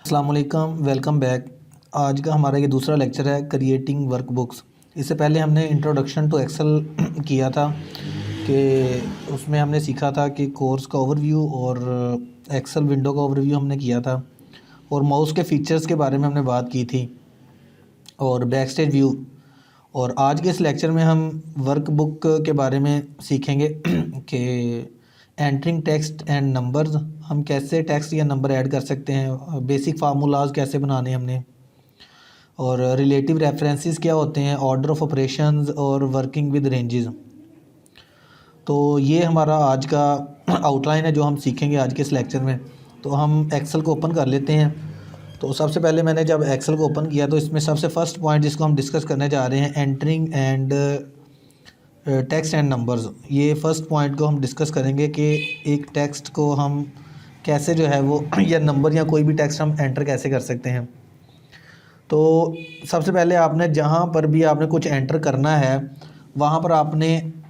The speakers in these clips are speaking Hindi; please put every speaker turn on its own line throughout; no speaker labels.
अस्सलाम वालेकुम, वेलकम बैक। आज का हमारा ये दूसरा लेक्चर है क्रिएटिंग वर्कबुक्स। इससे पहले हमने इंट्रोडक्शन टू एक्सेल किया था कि उसमें हमने सीखा था कि कोर्स का ओवरव्यू और एक्सेल विंडो का ओवरव्यू हमने किया था और माउस के फीचर्स के बारे में हमने बात की थी और बैकस्टेज व्यू। और आज के इस लेक्चर में हम वर्कबुक के बारे में सीखेंगे कि एंटरिंग टेक्स्ट एंड नंबर्स, हम कैसे टेक्स्ट या नंबर ऐड कर सकते हैं, बेसिक फार्मूलाज कैसे बनाने हमने, और रिलेटिव रेफरेंसेस क्या होते हैं, ऑर्डर ऑफ ऑपरेशंस और वर्किंग विद रेंजेस। तो ये हमारा आज का आउटलाइन है जो हम सीखेंगे आज के इस लेक्चर में। तो हम एक्सेल को ओपन कर लेते हैं। तो सबसे पहले मैंने जब एक्सेल को ओपन किया तो इसमें सबसे फर्स्ट पॉइंट जिसको हम डिस्कस करने जा रहे हैं, entering and text and numbers. ये फ़र्स्ट पॉइंट को हम डिस्कस करेंगे कि एक टेक्स्ट को हम कैसे जो है वो या नंबर या कोई भी टेक्स्ट हम एंटर कैसे कर सकते हैं। तो सबसे पहले आपने जहाँ पर भी आपने कुछ एंटर करना है वहाँ पर आपने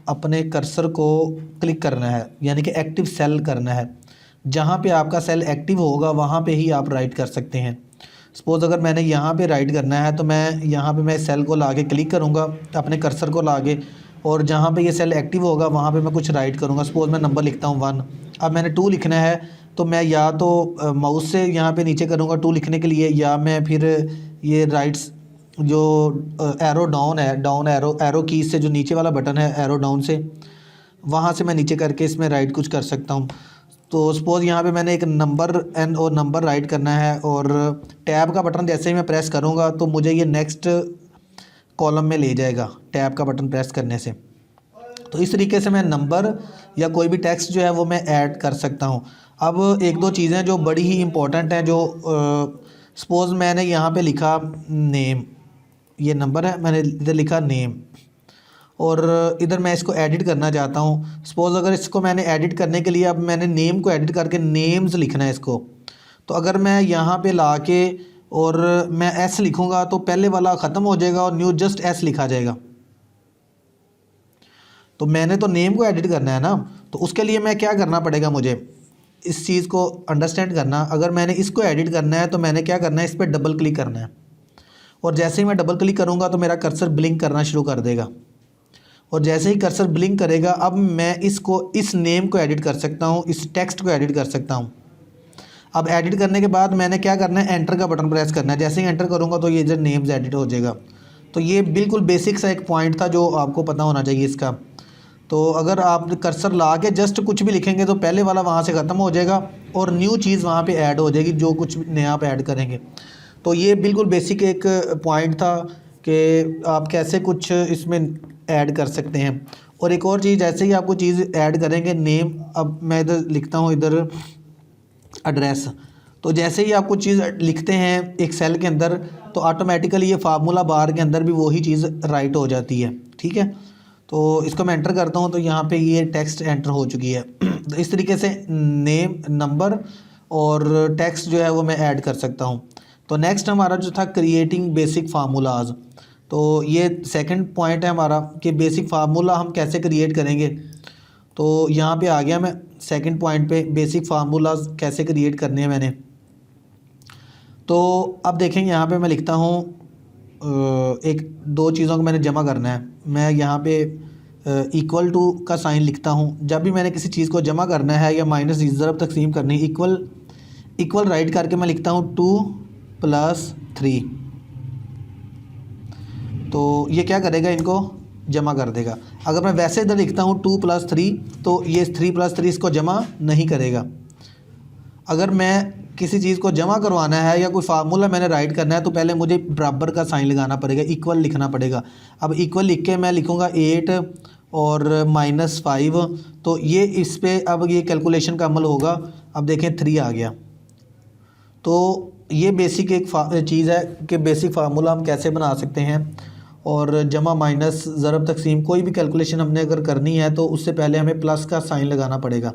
अपने कर्सर को क्लिक करना है, यानी कि एक्टिव सेल करना है। जहाँ पे आपका सेल एक्टिव होगा वहाँ पे ही आप राइट कर सकते हैं। सपोज़ अगर मैंने यहाँ पे राइट करना है तो मैं यहाँ पे मैं सेल को लाके क्लिक करूँगा अपने कर्सर को लाके, और जहाँ पे ये सेल एक्टिव होगा वहाँ पे मैं कुछ राइट करूँगा। सपोज़ मैं नंबर लिखता हूँ 1। अब मैंने 2 लिखना है तो मैं या तो माउस से यहाँ पे नीचे करूँगा 2 लिखने के लिए, या मैं फिर ये राइट्स जो एरो डाउन है, डाउन एरो की से जो नीचे वाला बटन है एरो डाउन से, वहाँ से मैं नीचे करके इसमें राइट कुछ कर सकता हूँ। तो सपोज़ यहाँ पे मैंने एक नंबर एन और नंबर राइट करना है और टैब का बटन जैसे ही मैं प्रेस करूँगा तो मुझे ये नेक्स्ट कॉलम में ले जाएगा टैब का बटन प्रेस करने से। तो इस तरीके से मैं नंबर या कोई भी टेक्स्ट जो है वो मैं ऐड कर सकता हूँ। अब एक दो चीज़ें जो बड़ी ही इम्पोर्टेंट हैं, जो सपोज़ मैंने यहाँ पे लिखा नेम, ये नंबर है, मैंने इधर लिखा नेम और इधर मैं इसको एडिट करना चाहता हूँ। सपोज़ अगर इसको मैंने एडिट करने के लिए अब मैंने नेम को एडिट करके नेम्स लिखना है इसको, तो अगर मैं यहाँ पे ला के और मैं एस लिखूँगा तो पहले वाला ख़त्म हो जाएगा और न्यू जस्ट एस लिखा जाएगा। तो मैंने तो नेम को एडिट करना है ना, तो उसके लिए मैं क्या करना पड़ेगा, मुझे इस चीज़ को अंडरस्टैंड करना। अगर मैंने इसको एडिट करना है तो मैंने क्या करना है, इस पर डबल क्लिक करना है और जैसे ही मैं डबल क्लिक करूँगा तो मेरा कर्सर ब्लिंक करना शुरू कर देगा। और जैसे ही कर्सर ब्लिंक करेगा अब मैं इसको, इस नेम को एडिट कर सकता हूँ, इस टेक्स्ट को एडिट कर सकता हूँ। अब एडिट करने के बाद मैंने क्या करना है, एंटर का बटन प्रेस करना है। जैसे ही एंटर करूँगा तो ये जो नेम्स एडिट हो जाएगा। तो ये बिल्कुल बेसिक सा एक पॉइंट था जो आपको पता होना चाहिए इसका। तो अगर आप कर्सर ला के जस्ट कुछ भी लिखेंगे तो पहले वाला वहाँ से ख़त्म हो जाएगा और न्यू चीज़ वहाँ पे ऐड हो जाएगी जो कुछ नया आप ऐड करेंगे। तो ये बिल्कुल बेसिक एक पॉइंट था कि आप कैसे कुछ इसमें ऐड कर सकते हैं। और एक और चीज़, जैसे ही आपको चीज़ ऐड करेंगे नेम, अब मैं इधर लिखता हूँ इधर एड्रेस, तो जैसे ही आप कुछ चीज़ लिखते हैं एक सेल के अंदर तो ऑटोमेटिकली ये फार्मूला बार के अंदर भी वही चीज़ राइट हो जाती है। ठीक है, तो इसको मैं एंटर करता हूँ तो यहाँ पे ये टेक्स्ट एंटर हो चुकी है। तो इस तरीके से नेम, नंबर और टेक्स्ट जो है वो मैं ऐड कर सकता हूँ। तो नेक्स्ट हमारा जो था क्रिएटिंग बेसिक फार्मूलाज, तो ये सेकंड पॉइंट है हमारा कि बेसिक फार्मूला हम कैसे क्रिएट करेंगे। तो यहाँ पे आ गया मैं सेकंड पॉइंट पे, बेसिक फार्मूलाज कैसे क्रिएट करने हैं मैंने। तो अब देखेंगे यहाँ पे मैं लिखता हूँ एक दो चीज़ों को मैंने जमा करना है। मैं यहाँ पे इक्वल टू का साइन लिखता हूँ। जब भी मैंने किसी चीज़ को जमा करना है या माइनस ज़रब तकसीम करनी, इक्वल राइट करके मैं लिखता हूँ 2 + 3। तो ये क्या करेगा, इनको जमा कर देगा। अगर मैं वैसे इधर लिखता हूँ 2 + 3 तो ये 3 + 3 इसको जमा नहीं करेगा। अगर मैं किसी चीज़ को जमा करवाना है या कोई फार्मूला मैंने राइट करना है तो पहले मुझे बराबर का साइन लगाना पड़ेगा, इक्वल लिखना पड़ेगा। अब इक्वल लिख के मैं लिखूँगा 8 और -5, तो ये इस पर अब ये कैलकुलेशन का अमल होगा। अब देखें 3 आ गया। तो ये बेसिक एक चीज़ है कि बेसिक फार्मूला हम कैसे बना सकते हैं। और जमा, माइनस, ज़रब, तकसीम, कोई भी कैलकुलेशन हमने अगर करनी है तो उससे पहले हमें प्लस का साइन लगाना पड़ेगा,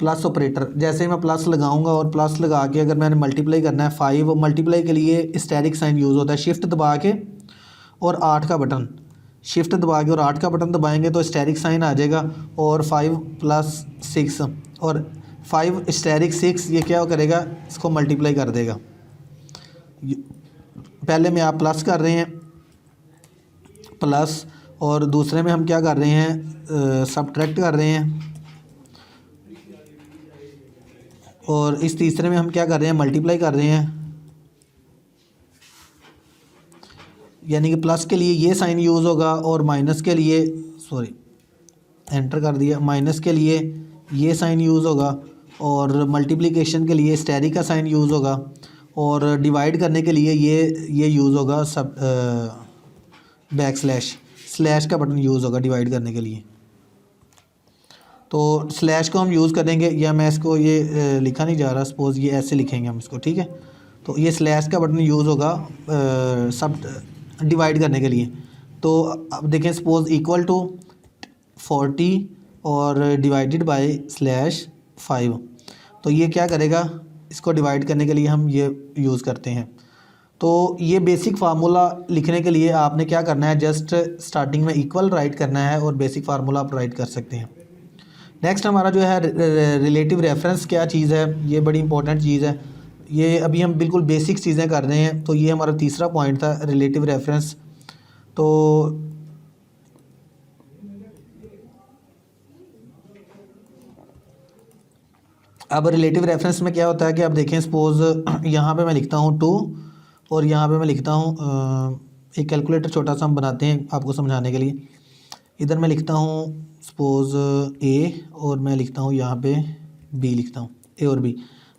प्लस ऑपरेटर। जैसे ही मैं प्लस लगाऊंगा और प्लस लगा के अगर मैंने मल्टीप्लाई करना है 5, मल्टीप्लाई के लिए स्टेरिक साइन यूज़ होता है। शिफ्ट दबा के और 8 का बटन, शिफ्ट दबा के और 8 का बटन दबाएंगे तो स्टेरिक साइन आ जाएगा। और 5 + 6 और 5 स्टेरिक 6, ये क्या करेगा, इसको मल्टीप्लाई कर देगा। पहले में आप प्लस कर रहे हैं प्लस, और दूसरे में हम क्या कर रहे हैं सब्ट्रैक्ट कर रहे हैं, और इस तीसरे में हम क्या कर रहे हैं मल्टीप्लाई कर रहे हैं। यानी कि प्लस के लिए ये साइन यूज़ होगा और माइनस के लिए एंटर कर दिया, माइनस के लिए ये साइन यूज़ होगा, और मल्टीप्लिकेशन के लिए स्टेरिक का साइन यूज़ होगा, और डिवाइड करने के लिए ये यूज़ होगा सब बैक स्लैश का बटन यूज़ होगा डिवाइड करने के लिए। तो स्लैश को हम यूज़ करेंगे, या मैं इसको ये लिखा नहीं जा रहा, सपोज़ ये ऐसे लिखेंगे हम इसको, ठीक है। तो ये स्लैश का बटन यूज़ होगा सब डिवाइड करने के लिए। तो अब देखें, सपोज़ इक्वल टू 40 और डिवाइडेड बाय /5, तो ये क्या करेगा, इसको डिवाइड करने के लिए हम ये यूज़ करते हैं। तो ये बेसिक फार्मूला लिखने के लिए आपने क्या करना है, जस्ट स्टार्टिंग में इक्वल राइट करना है और बेसिक फार्मूला आप राइट कर सकते हैं। नेक्स्ट हमारा जो है रिलेटिव रेफरेंस क्या चीज़ है, ये बड़ी इंपॉर्टेंट चीज़ है। ये अभी हम बिल्कुल बेसिक चीज़ें कर रहे हैं, तो ये हमारा तीसरा पॉइंट था, रिलेटिव रेफरेंस। तो अब रिलेटिव रेफरेंस में क्या होता है कि आप देखें, सपोज़ यहाँ पे मैं लिखता हूँ 2 और यहाँ पे मैं लिखता हूँ एक कैलकुलेटर छोटा सा हम बनाते हैं आपको समझाने के लिए। इधर मैं लिखता हूँ सपोज़ A और मैं लिखता हूँ यहाँ पे B लिखता हूँ, A और B,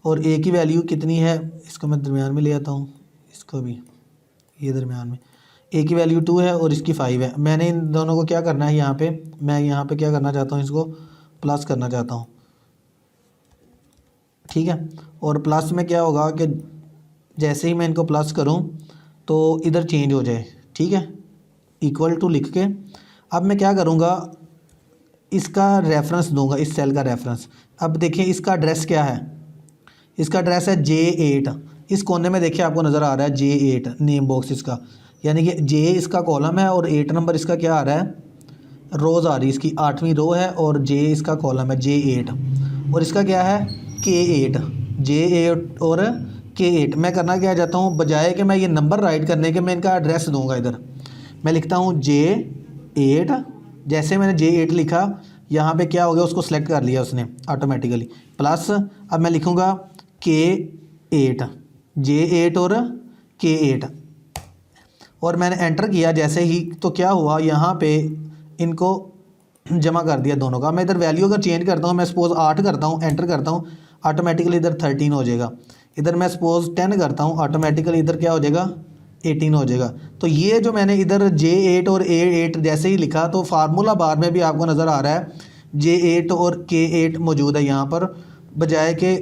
और A की वैल्यू कितनी है, इसको मैं दरमियान में ले आता हूँ, इसको भी ये दरमियान में। A की वैल्यू 2 है और इसकी 5 है। मैंने इन दोनों को क्या करना है, यहाँ पे मैं यहाँ पे क्या करना चाहता हूँ, इसको प्लस करना चाहता हूँ, ठीक है। और प्लस में क्या होगा कि जैसे ही मैं इनको प्लस करूं तो इधर चेंज हो जाए, ठीक है, इक्वल टू लिख के। अब मैं क्या करूंगा, इसका रेफरेंस दूंगा, इस सेल का रेफरेंस। अब देखिए इसका एड्रेस क्या है, इसका एड्रेस है J8। इस कोने में देखिए आपको नज़र आ रहा है J8 नेम बॉक्स इसका, यानी कि J इसका कॉलम है और 8 नंबर इसका क्या आ रहा है, रोज़ आ रही है, इसकी 8वीं रो है, और J इसका कॉलम है J8, और इसका क्या है K8, J8 और K8। मैं करना क्या चाहता हूँ, बजाय कि मैं ये नंबर राइट करने के मैं इनका एड्रेस दूंगा। इधर मैं लिखता हूँ J8, जैसे मैंने J8 लिखा, यहाँ पे क्या हो गया, उसको सेलेक्ट कर लिया उसने ऑटोमेटिकली, प्लस अब मैं लिखूँगा K8, J8 और K8, और मैंने एंटर किया जैसे ही, तो क्या हुआ, यहाँ पे इनको जमा कर दिया दोनों का। मैं इधर वैल्यू अगर चेंज करता हूँ, मैं सपोज़ 8 करता हूँ, एंटर करता हूँ, ऑटोमेटिकली इधर 13 हो जाएगा। इधर मैं सपोज़ 10 करता हूँ, ऑटोमेटिकली इधर क्या हो जाएगा, 18 हो जाएगा। तो ये जो मैंने इधर J8 और A8 जैसे ही लिखा, तो फार्मूला बार में भी आपको नज़र आ रहा है J8 और K8 मौजूद है यहाँ पर, बजाय के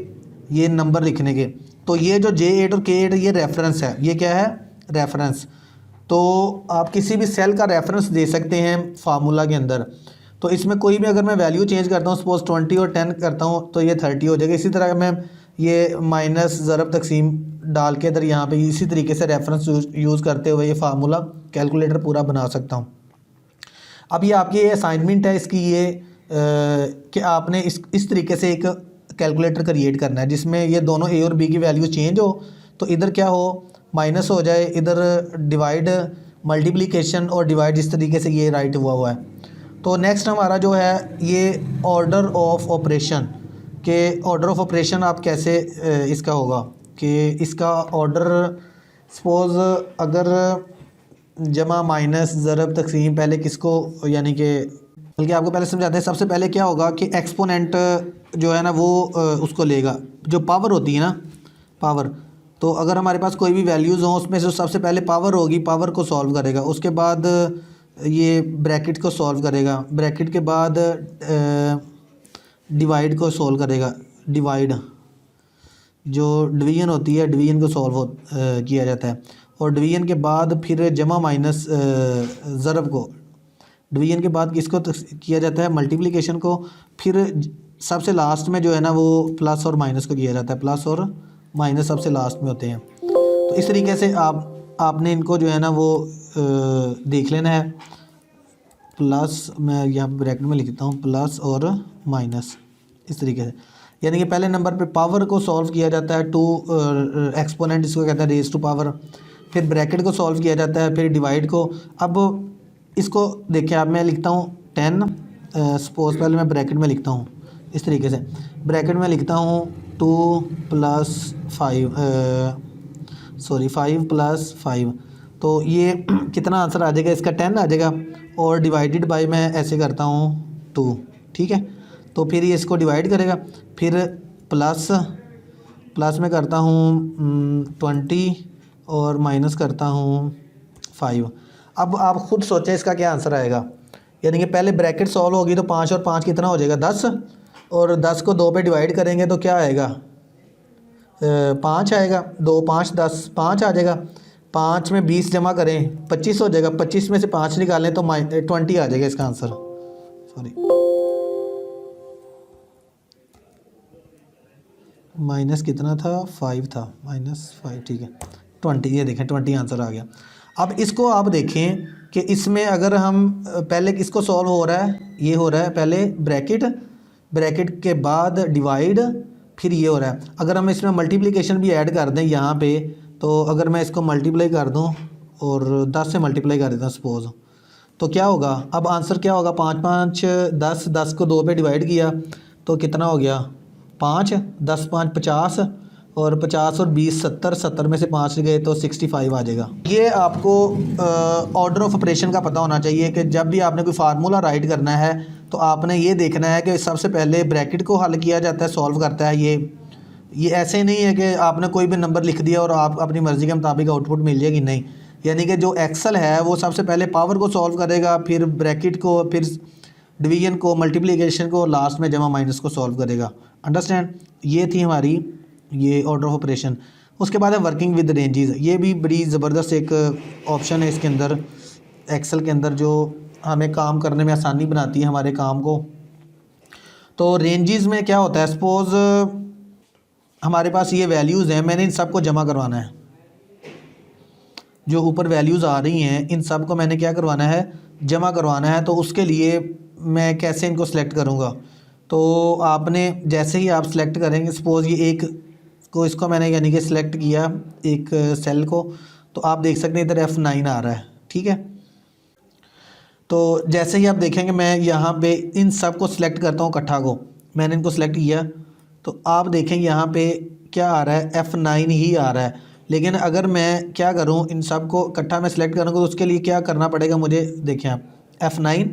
ये नंबर लिखने के। तो ये जो J8 और K8 ये रेफरेंस है, ये क्या है, रेफरेंस। तो आप किसी भी सेल का रेफरेंस दे सकते हैं फार्मूला के अंदर। तो इसमें कोई भी अगर मैं वैल्यू चेंज करता हूँ, सपोज़ 20 और 10 करता हूँ, तो ये 30 हो जाएगा। इसी तरह मैं ये माइनस ज़रब तकसीम डाल के इधर यहाँ पे इसी तरीके से रेफरेंस यूज़ करते हुए ये फार्मूला कैलकुलेटर पूरा बना सकता हूँ। अब ये आपकी असाइनमेंट है इसकी, ये कि आपने इस तरीके से एक कैलकुलेटर क्रिएट करना है जिसमें ये दोनों A और B की वैल्यू चेंज हो, तो इधर क्या हो, माइनस हो जाए, इधर डिवाइड, मल्टीप्लिकेशन और डिवाइड, इस तरीके से ये राइट हुआ है। तो नेक्स्ट हमारा जो है ये ऑर्डर ऑफ ऑपरेशन, के ऑर्डर ऑफ ऑपरेशन आप कैसे इसका होगा कि इसका ऑर्डर, सपोज़ अगर जमा माइनस ज़रब तकसीम पहले किसको, यानी कि बल्कि आपको पहले समझाते हैं। सबसे पहले क्या होगा कि एक्सपोनेंट जो है ना वो उसको लेगा, जो पावर होती है ना, पावर। तो अगर हमारे पास कोई भी वैल्यूज़ हों, उसमें से सबसे पहले पावर होगी, पावर को सॉल्व करेगा, उसके बाद ये ब्रैकेट को सॉल्व करेगा, ब्रैकेट के बाद डिवाइड को सॉल्व करेगा, डिवाइड जो डिवीज़न होती है, डिवीज़न को सॉल्व किया जाता है, और डिवीज़न के बाद फिर जमा माइनस ज़रब को, डिवीज़न के बाद किसको किया जाता है, मल्टीप्लिकेशन को, फिर सबसे लास्ट में जो है ना वो प्लस और माइनस को किया जाता है, प्लस और माइनस सबसे लास्ट में होते हैं। तो इस तरीके से आपने इनको जो है ना वो देख लेना है। प्लस मैं यहाँ ब्रैकेट में लिखता हूँ, प्लस और माइनस, इस तरीके से। यानी कि पहले नंबर पे पावर को सॉल्व किया जाता है, टू एक्सपोनेंट इसको कहते हैं रेज टू पावर, फिर ब्रैकेट को सॉल्व किया जाता है, फिर डिवाइड को। अब इसको देखिए, अब मैं लिखता हूँ 10, सपोज पहले मैं ब्रैकेट में लिखता हूँ इस तरीके से, ब्रैकेट में लिखता हूँ 2 + 5 5 + 5, तो ये कितना आंसर आ जाएगा इसका, 10 आ जाएगा। और डिवाइडेड बाय मैं ऐसे करता हूँ 2, ठीक है। तो फिर ये इसको डिवाइड करेगा, फिर प्लस में करता हूँ 20 और माइनस करता हूँ 5। अब आप खुद सोचें इसका क्या आंसर आएगा। यानी कि पहले ब्रैकेट सॉल्व होगी तो 5 और 5 कितना हो जाएगा, 10, और 10 को 2 पे डिवाइड करेंगे तो क्या आएगा, 5 आएगा। 2 5 10, 5 आ जाएगा। 5 में 20 जमा करें 25 हो जाएगा। 25 में से 5 निकालें तो 20 आ जाएगा इसका आंसर। सॉरी, माइनस कितना था, 5 था, -5, ठीक है, 20। ये देखें 20 आंसर आ गया। अब इसको आप देखें कि इसमें अगर हम पहले किसको सॉल्व हो रहा है, ये हो रहा है पहले ब्रैकेट के बाद डिवाइड, फिर ये हो रहा है। अगर हम इसमें मल्टीप्लिकेशन भी ऐड कर दें यहाँ पे, तो अगर मैं इसको मल्टीप्लाई कर दूँ और 10 से मल्टीप्लाई कर देता हूँ सपोज़, तो क्या होगा, अब आंसर क्या होगा, 5 5 10, 10 को 2 पे डिवाइड किया तो कितना हो गया, 5, 10 5 50, और 50 और 20 70, 70 में से 5 गए तो 65 आ जाएगा। ये आपको ऑर्डर ऑफ ऑपरेशन का पता होना चाहिए कि जब भी आपने कोई फार्मूला राइट करना है तो आपने ये देखना है कि सबसे पहले ब्रैकेट को हल किया जाता है, सॉल्व करता है। ये ऐसे नहीं है कि आपने कोई भी नंबर लिख दिया और आप अपनी मर्ज़ी के मुताबिक आउटपुट मिल जाएगी, नहीं। यानी कि जो एक्सेल है वो सबसे पहले पावर को सॉल्व करेगा, फिर ब्रैकेट को, फिर डिवीजन को, मल्टीप्लिकेशन को, लास्ट में जमा माइनस को सॉल्व करेगा। अंडरस्टैंड। ये थी हमारी ये ऑर्डर ऑफ ऑपरेशन। उसके बाद है वर्किंग विद रेंजेस। ये भी बड़ी ज़बरदस्त एक ऑप्शन है इसके अंदर, एक्सेल के अंदर, जो हमें काम करने में आसानी बनाती है हमारे काम को। तो रेंजेस में क्या होता है, सपोज़ हमारे पास ये वैल्यूज़ हैं, मैंने इन सब को जमा करवाना है। जो ऊपर वैल्यूज़ आ रही हैं इन सब को मैंने क्या करवाना है, जमा करवाना है। तो उसके लिए मैं कैसे इनको सेलेक्ट करूँगा, तो आपने जैसे ही आप सेलेक्ट करेंगे, सपोज़ ये एक को, इसको मैंने यानी कि सिलेक्ट किया एक सेल को, तो आप देख सकते हैं इधर F9 आ रहा है, ठीक है। तो जैसे ही आप देखेंगे मैं यहाँ पे इन सब को सिलेक्ट करता हूँ इकट्ठा को, मैंने इनको सिलेक्ट किया तो आप देखेंगे यहाँ पे क्या आ रहा है, F9 ही आ रहा है। लेकिन अगर मैं क्या करूँ, इन सब को इकट्ठा मैं सिलेक्ट करूँगा तो उसके लिए क्या करना पड़ेगा मुझे, देखें आप, F9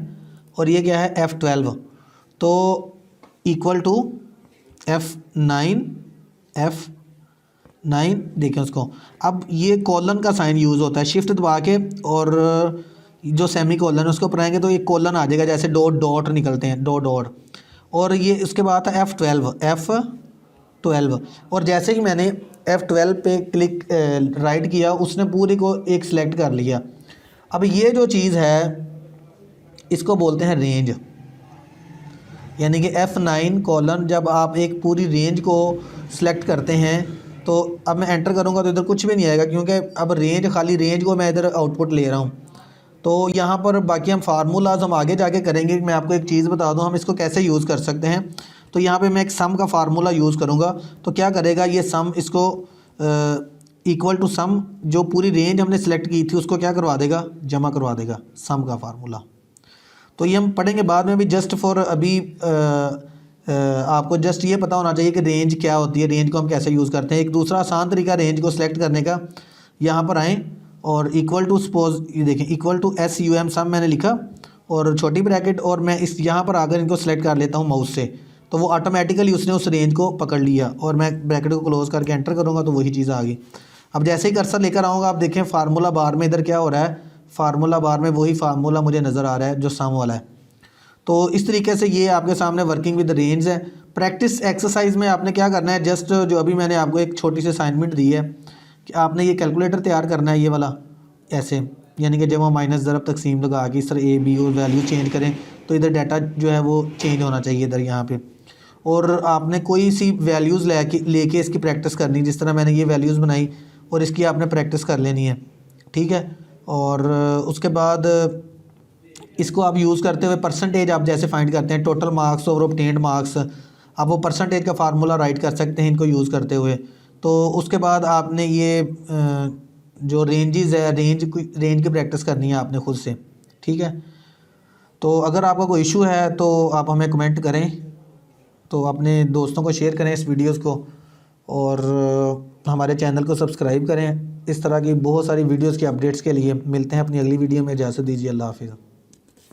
और ये क्या है F12, तो इक्वल टू F9 देखें उसको। अब ये कॉलन का साइन यूज़ होता है, शिफ्ट दबा के और जो सेमी कॉलन है उसको ऊपर आएंगे तो एक कॉलन आ जाएगा, जैसे डॉट डॉट निकलते हैं, डॉट। और ये उसके बाद था F12, और जैसे ही मैंने F12 पे क्लिक राइट किया, उसने पूरी को एक सिलेक्ट कर लिया। अब ये जो चीज़ है इसको बोलते हैं रेंज। यानी कि F9 कॉलन, जब आप एक पूरी रेंज को सिलेक्ट करते हैं, तो अब मैं एंटर करूंगा तो इधर कुछ भी नहीं आएगा, क्योंकि अब रेंज, खाली रेंज को मैं इधर आउटपुट ले रहा हूं। तो यहाँ पर बाकी हम फार्मूलाज हम आगे जाके करेंगे। मैं आपको एक चीज़ बता दूं हम इसको कैसे यूज़ कर सकते हैं। तो यहाँ पे मैं एक सम का फार्मूला यूज़ करूँगा, तो क्या करेगा ये सम, इसको इक्वल टू सम, जो पूरी रेंज हमने सेलेक्ट की थी उसको क्या करवा देगा, जमा करवा देगा, सम का फार्मूला। तो ये हम पढ़ेंगे बाद में भी, जस्ट फॉर अभी आपको जस्ट ये पता होना चाहिए कि रेंज क्या होती है, रेंज को हम कैसे यूज़ करते हैं। एक दूसरा आसान तरीका रेंज को सिलेक्ट करने का, यहाँ पर आएँ और इक्वल टू, सपोज ये देखें, इक्वल टू SUM सम मैंने लिखा और छोटी ब्रैकेट, और मैं इस यहाँ पर आकर इनको सेलेक्ट कर लेता हूँ माउस से, तो वो ऑटोमेटिकली उसने उस रेंज को पकड़ लिया। और मैं ब्रैकेट को क्लोज करके एंटर करूँगा तो वही चीज़ आ गई। अब जैसे ही कर्सर लेकर आऊँगा, आप देखें फार्मूला बार में इधर क्या हो रहा है, फार्मूला बार में वही फार्मूला मुझे नज़र आ रहा है जो सम वाला है। तो इस तरीके से ये आपके सामने वर्किंग विद रेंज है। प्रैक्टिस एक्सरसाइज में आपने क्या करना है, जस्ट जो अभी मैंने आपको एक छोटी सी असाइनमेंट दी है कि आपने ये कैलकुलेटर तैयार करना है, ये वाला ऐसे, यानी कि जब हम माइनस ज़रब तकसीम लगा के इस तरह A B और वैल्यू चेंज करें तो इधर डाटा जो है वो चेंज होना चाहिए इधर यहाँ पे। और आपने कोई सी वैल्यूज़ लेके इसकी प्रैक्टिस करनी, जिस तरह मैंने ये वैल्यूज़ बनाई और इसकी आपने प्रैक्टिस कर लेनी है, ठीक है। और उसके बाद इसको आप यूज़ करते हुए परसेंटेज आप जैसे फाइंड करते हैं, total marks over obtained marks, आप वो परसेंटेज का फार्मूला राइट कर सकते हैं इनको यूज़ करते हुए। तो उसके बाद आपने ये जो रेंजेस है रेंज की प्रैक्टिस करनी है आपने खुद से, ठीक है। तो अगर आपका कोई इशू है तो आप हमें कमेंट करें, तो अपने दोस्तों को शेयर करें इस वीडियोस को, और हमारे चैनल को सब्सक्राइब करें। इस तरह की बहुत सारी वीडियोस की अपडेट्स के लिए मिलते हैं अपनी अगली वीडियो में। इजाज़त दीजिए, अल्लाह हाफिज़।